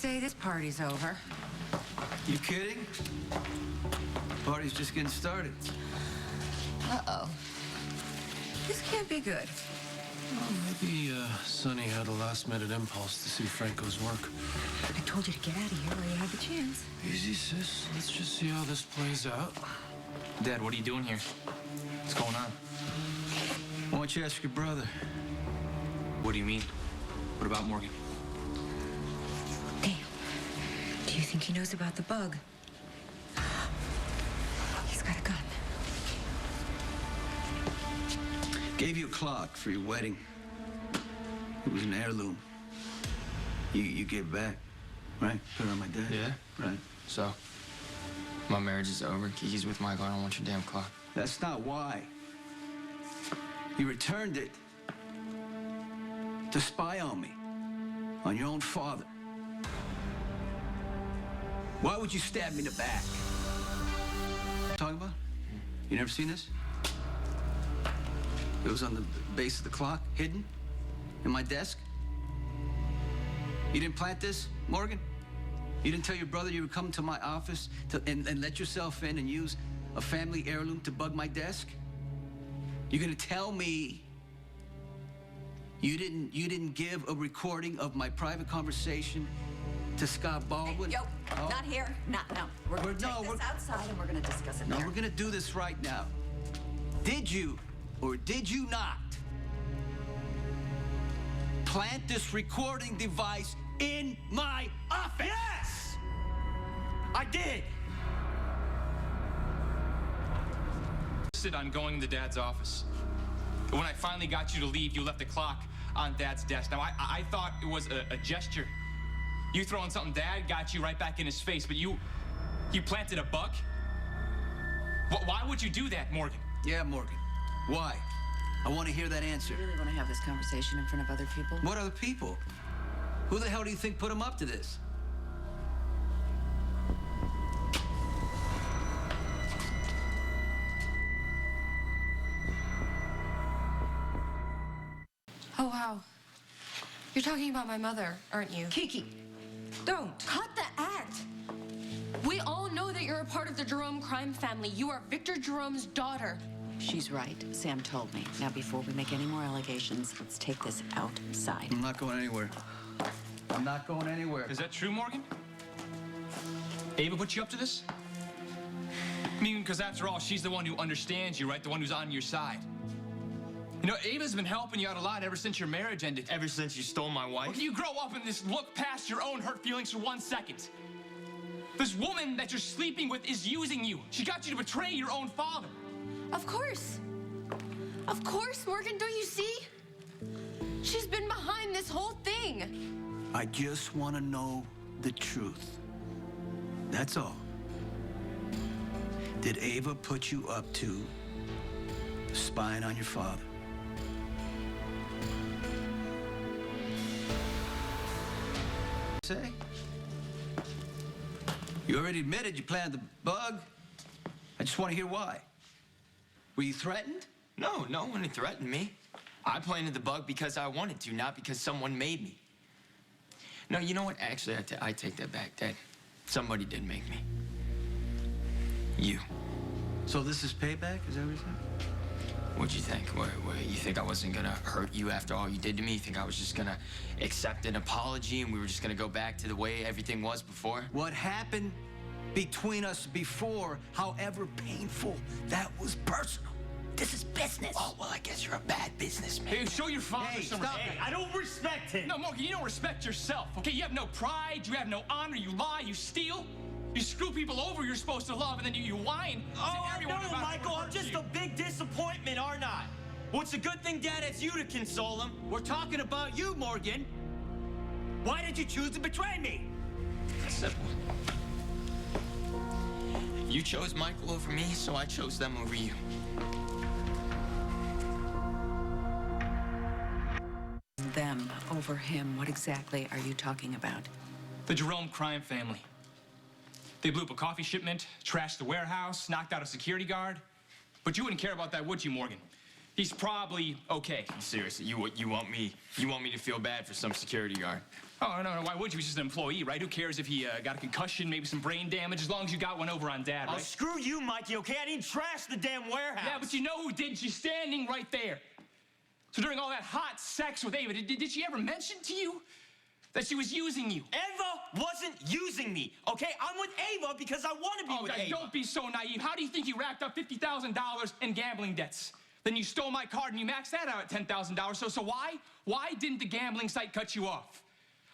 say this party's over. You kidding? Party's just getting started. Uh-oh. This can't be good. Well, maybe Sonny had a last-minute impulse to see Franco's work. I told you to get out of here while you had the chance. Easy, sis. Let's just see how this plays out. Dad, what are you doing here? What's going on? Why don't you ask your brother? What do you mean? What about Morgan? Damn. Do you think he knows about the bug? He's got a gun. Gave you a clock for your wedding. It was an heirloom. You gave it back, right? Put it on my desk. Yeah? Right. So, my marriage is over. Kiki's with Michael. I don't want your damn clock. That's not why. You returned it to spy on me, on your own father. Why would you stab me in the back? Talking about? You never seen this? It was on the base of the clock, hidden in my desk. You didn't plant this, Morgan? You didn't tell your brother you would come to my office and let yourself in and use a family heirloom to bug my desk? You're gonna tell me you didn't give a recording of my private conversation to Scott Baldwin? Yo, not here. No. We're gonna take this outside and we're gonna discuss it No, there. we're gonna do this right now. Did you or did you not plant this recording device in my office? Yes! I did! On going to Dad's office. When I finally got you to leave, you left the clock on Dad's desk. Now, I thought it was a gesture. You throwing something Dad got you right back in his face, but you planted a bug? Why would you do that, Morgan? Yeah, Morgan. Why? I want to hear that answer. You really want to have this conversation in front of other people? What other people? Who the hell do you think put him up to this? Oh, wow. You're talking about my mother, aren't you? Kiki, Don't. cut the act. We all know that you're a part of the Jerome crime family. You are Victor Jerome's daughter. She's right. Sam told me. Now, before we make any more allegations, let's take this outside. I'm not going anywhere. I'm not going anywhere. Is that true, Morgan? Ava put you up to this? I mean, because after all, she's the one who understands you, right? The one who's on your side. You know, Ava's been helping you out a lot ever since your marriage ended. Ever since you stole my wife? Well, can you grow up and just look past your own hurt feelings for 1 second? This woman that you're sleeping with is using you. She got you to betray your own father. Of course. Of course, Morgan, don't you see? She's been behind this whole thing. I just want to know the truth. That's all. Did Ava put you up to spying on your father? Say? You already admitted you planted the bug. I just want to hear why. Were you threatened? No one threatened me. I planted the bug because I wanted to, not because someone made me. No, you know what? Actually, I take that back, Dad. Somebody did make me. You. So this is payback? Is that what you're saying? What'd you think? What, you think I wasn't gonna hurt you after all you did to me? You think I was just gonna accept an apology and we were just gonna go back to the way everything was before? What happened between us before, however painful, that was personal. This is business. Oh, well, I guess you're a bad businessman. Hey, show your father some stop respect. it. I don't respect him. No, Morgan, you don't respect yourself, okay? You have no pride, you have no honor, you lie, you steal. You screw people over you're supposed to love, and then you whine to everyone about Michael, what I'm hurt just you. a big disappointment, aren't I? Well, it's a good thing Dad has you to console him. We're talking about you, Morgan. Why did you choose to betray me? Simple. You chose Michael over me, so I chose them over you. Them over him. What exactly are you talking about? The Jerome crime family. They blew up a coffee shipment, trashed the warehouse, knocked out a security guard. But you wouldn't care about that, would you, Morgan? He's probably okay. Seriously, you want me to feel bad for some security guard? Oh, no, why would you? He's just an employee, right? Who cares if he got a concussion, maybe some brain damage, as long as you got one over on Dad, right? Oh, screw you, Mikey, okay? I didn't trash the damn warehouse. Yeah, but you know who did? She's standing right there. So during all that hot sex with Ava, did she ever mention to you that she was using you? Ava wasn't using me, okay? I'm with Ava because I want to be with Ava. Don't be so naive. How do you think you racked up $50,000 in gambling debts? Then you stole my card and you maxed that out at $10,000. So why? Why didn't the gambling site cut you off?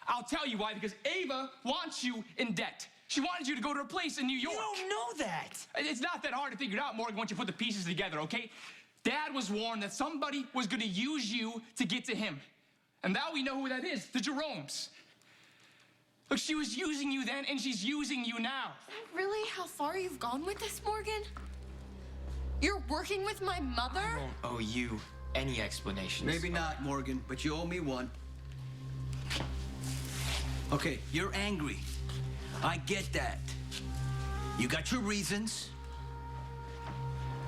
I'll tell you why, because Ava wants you in debt. She wanted you to go to her place in New York. You don't know that. It's not that hard to figure it out, Morgan, once you put the pieces together, okay? Dad was warned that somebody was gonna use you to get to him. And now we know who that is, the Jeromes. Look, she was using you then, and she's using you now. Is that really how far you've gone with this, Morgan? You're working with my mother? I don't owe you any explanations. Maybe not, Morgan, but you owe me one. Okay, you're angry. I get that. You got your reasons.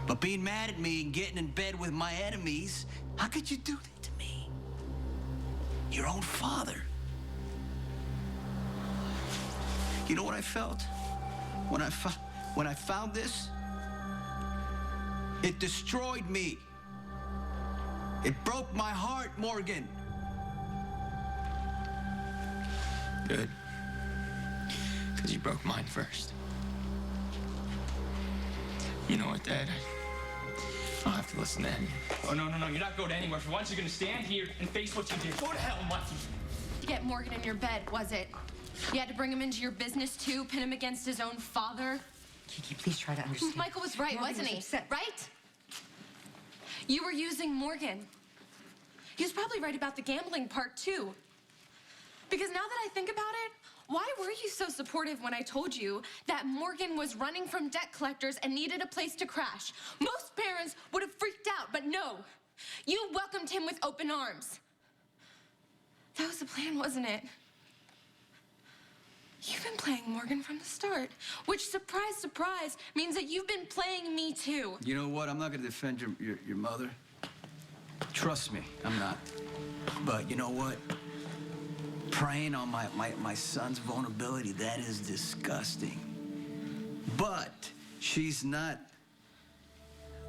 But being mad at me and getting in bed with my enemies, how could you do that to me? Your own father. You know what I felt? When I found this? It destroyed me. It broke my heart, Morgan. Good. Because you broke mine first. You know what, Dad? I'll have to listen to him. Oh, no, you're not going anywhere. For once, you're gonna stand here and face what you did. Go to hell, Mikey. To get Morgan in your bed, was it? You had to bring him into your business too, pin him against his own father? Kiki, please try to understand. Michael was right, Morgan wasn't he? was upset. Right? You were using Morgan. He was probably right about the gambling part too. Because now that I think about it, why were you so supportive when I told you that Morgan was running from debt collectors and needed a place to crash? Most parents would have freaked out, but no. You welcomed him with open arms. That was the plan, wasn't it? You've been playing Morgan from the start, which, surprise, surprise, means that you've been playing me too. You know what? I'm not going to defend your mother. Trust me, I'm not. But you know what? Preying on my son's vulnerability, that is disgusting. But she's not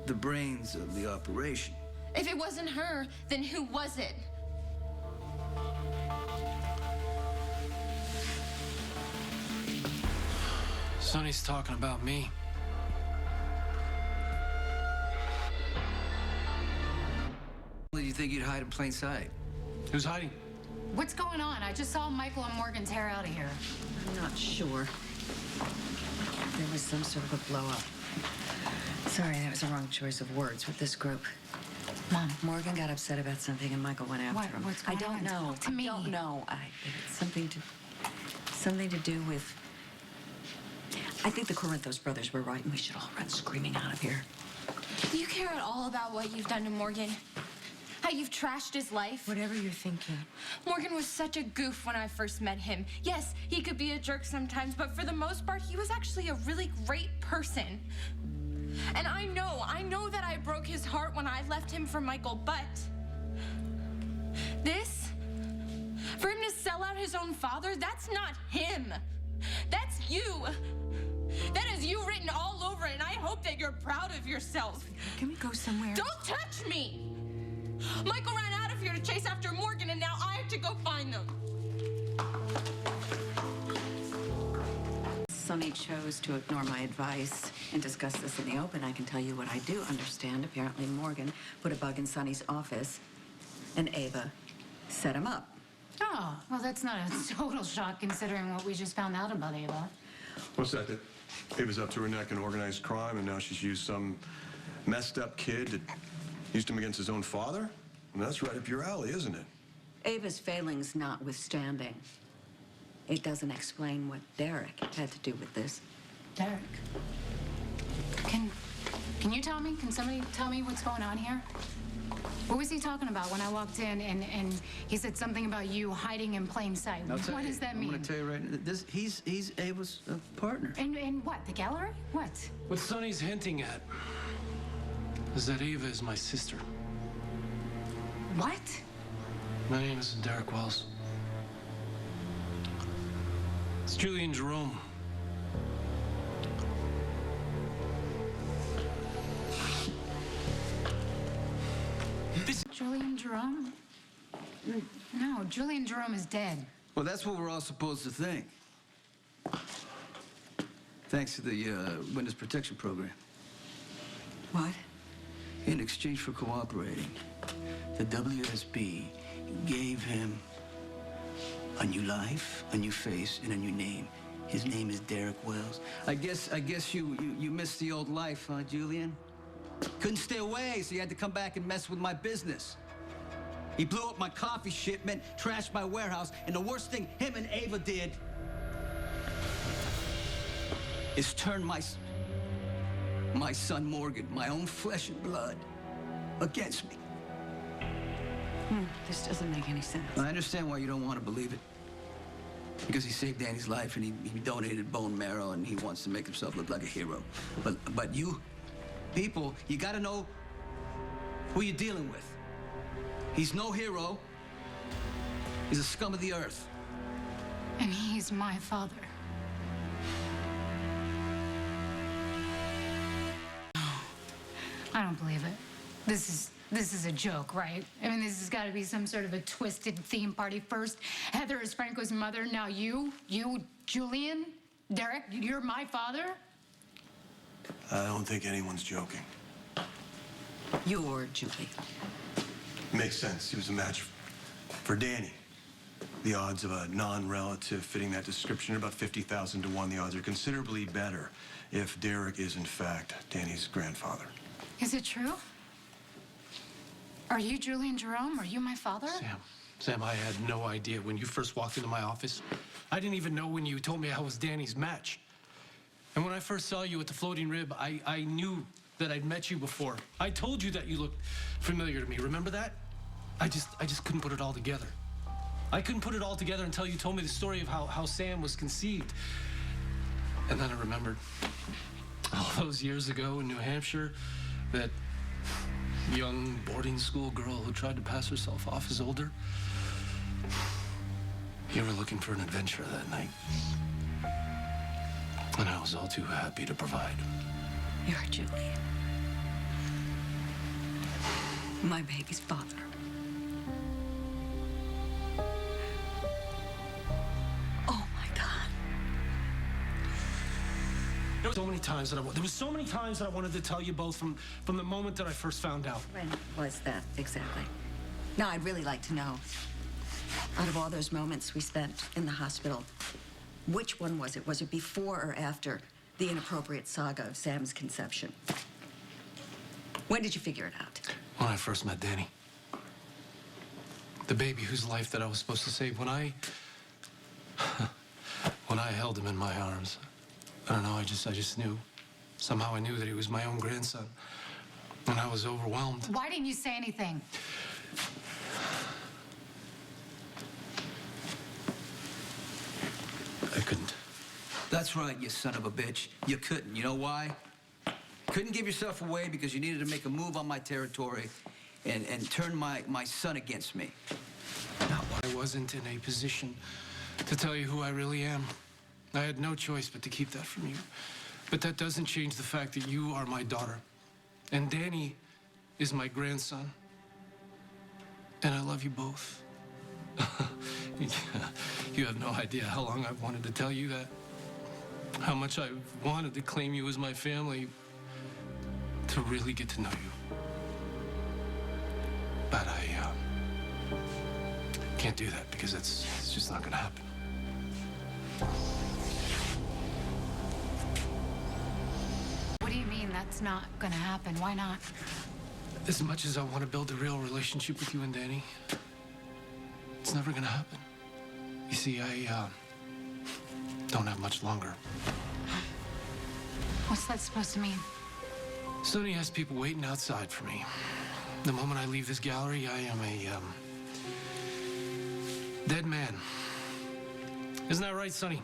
the brains of the operation. If it wasn't her, then who was it? Sonny's talking about me. Did you think you'd hide in plain sight? Who's hiding? What's going on? I just saw Michael and Morgan's hair out of here. I'm not sure. There was some sort of a blow-up. Sorry, that was the wrong choice of words with this group. Mom. Morgan got upset about something and Michael went after him. What's going I don't on? know. Talk to me. I don't know. It's something to do with... I think the Corinthos brothers were right and we should all run screaming out of here. Do you care at all about what you've done to Morgan? How you've trashed his life? Whatever you're thinking. Morgan was such a goof when I first met him. Yes, he could be a jerk sometimes, but for the most part, he was actually a really great person. And I know that I broke his heart when I left him for Michael, but this, for him to sell out his own father, that's not him. That's you. That is you written all over it, and I hope that you're proud of yourself. Can we go somewhere? Don't touch me! Michael ran out of here to chase after Morgan, and now I have to go find them. Sonny chose to ignore my advice and discuss this in the open. I can tell you what I do understand. Apparently Morgan put a bug in Sonny's office, and Ava set him up. Oh, well, that's not a total shock considering what we just found out about Ava. What's that? That Ava's up to her neck in organized crime, and now she's used some messed up kid that used him against his own father? And that's right up your alley, isn't it? Ava's failings notwithstanding, it doesn't explain what Derek had to do with this. Derek. Can you tell me? Can somebody tell me what's going on here? What was he talking about when I walked in and he said something about you hiding in plain sight? What does that mean? I'm going to tell you right now. He's Ava's partner. In what? The gallery? What? What Sonny's hinting at is that Ava is my sister. What? My name is Derek Wells. It's Julian Jerome. Julian Jerome? No, Julian Jerome is dead. Well, that's what we're all supposed to think. Thanks to the Witness Protection Program. What? In exchange for cooperating, the WSB gave him a new life, a new face, and a new name. His name is Derek Wells. I guess you missed the old life, huh, Julian? Couldn't stay away, so you had to come back and mess with my business. He blew up my coffee shipment, trashed my warehouse, and the worst thing him and Ava did is turn my son Morgan, my own flesh and blood, against me. This doesn't make any sense. I understand why you don't want to believe it. Because he saved Danny's life and he donated bone marrow and he wants to make himself look like a hero. But you people, you got to know who you're dealing with. He's no hero. He's a scum of the earth. And he's my father. I don't believe it. This is a joke, right? I mean, this has got to be some sort of a twisted theme party. First, Heather is Franco's mother. Now you, Julian, Derek, you're my father? I don't think anyone's joking. You're Julie. Makes sense. He was a match for Danny. The odds of a non-relative fitting that description are about 50,000 to 1. The odds are considerably better if Derek is, in fact, Danny's grandfather. Is it true? Are you Julian Jerome? Are you my father? Sam, I had no idea when you first walked into my office. I didn't even know when you told me I was Danny's match. And when I first saw you at the Floating Rib, I knew that I'd met you before. I told you that you looked familiar to me. Remember that? I just couldn't put it all together. I couldn't put it all together until you told me the story of how Sam was conceived. And then I remembered all those years ago in New Hampshire, that young boarding school girl who tried to pass herself off as older. You were looking for an adventure that night. And I was all too happy to provide. You're Julie. My baby's father. Oh, my God. There were so many times that I wanted to tell you both from the moment that I first found out. When was that exactly? Now, I'd really like to know, out of all those moments we spent in the hospital, which one was it? Was it before or after the inappropriate saga of Sam's conception? When did you figure it out? When I first met Danny. The baby whose life that I was supposed to save. When I held him in my arms. I don't know, I just knew. Somehow I knew that he was my own grandson. And I was overwhelmed. Why didn't you say anything? I couldn't. That's right, you son of a bitch. You couldn't. You know why? Couldn't give yourself away because you needed to make a move on my territory and turn my son against me. I wasn't in a position to tell you who I really am. I had no choice but to keep that from you. But that doesn't change the fact that you are my daughter. And Danny is my grandson. And I love you both. You have no idea how long I've wanted to tell you that. How much I've wanted to claim you as my family, to really get to know you. But I can't do that because it's just not gonna happen. What do you mean that's not gonna happen? Why not? As much as I want to build a real relationship with you and Danny, it's never gonna happen. You see, I don't have much longer. What's that supposed to mean? Sonny has people waiting outside for me. The moment I leave this gallery, I am a dead man. Isn't that right, Sonny?